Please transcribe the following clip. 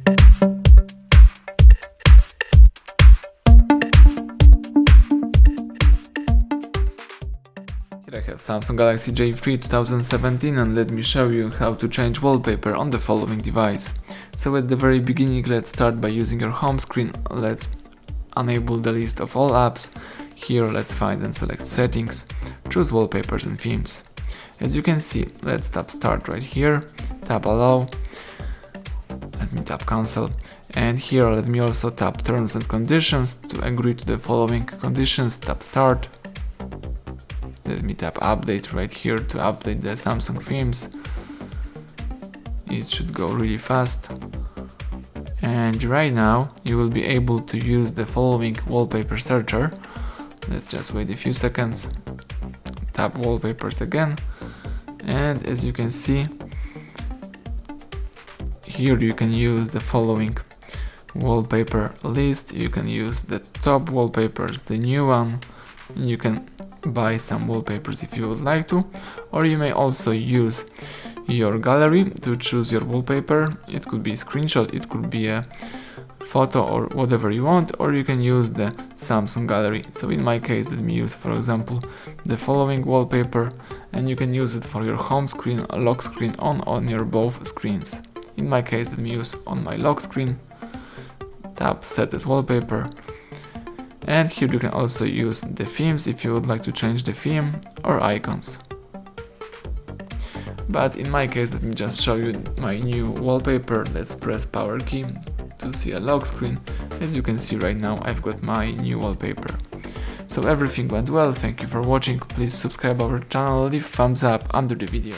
Here I have Samsung Galaxy J3 2017 and let me show you how to change wallpaper on the following device. So at the very beginning, let's start by using your home screen. Let's enable the list of all apps. Here let's find and select settings, choose wallpapers and themes. As you can see, let's tap start right here, tap allow, let me tap cancel, and here let me also tap terms and conditions. To agree to the following conditions, tap start. Let me tap update right here to update the Samsung themes. It should go really fast. And right now you will be able to use the following wallpaper searcher. Let's just wait a few seconds. Tap wallpapers again. And as you can see, here you can use the following wallpaper list. You can use the top wallpapers, the new one. You can buy some wallpapers if you would like to, or you may also use your gallery to choose your wallpaper. It could be a screenshot, it could be a photo or whatever you want, or you can use the Samsung gallery. So in my case, let me use, for example, the following wallpaper, and you can use it for your home screen, lock screen, on your both screens. In my case, let me use on my lock screen, tap set as wallpaper. And here you can also use the themes if you would like to change the theme or icons. But in my case, let me just show you my new wallpaper. Let's press power key to see a lock screen. As you can see right now, I've got my new wallpaper. So everything went well, thank you for watching, please subscribe our channel, leave thumbs up under the video.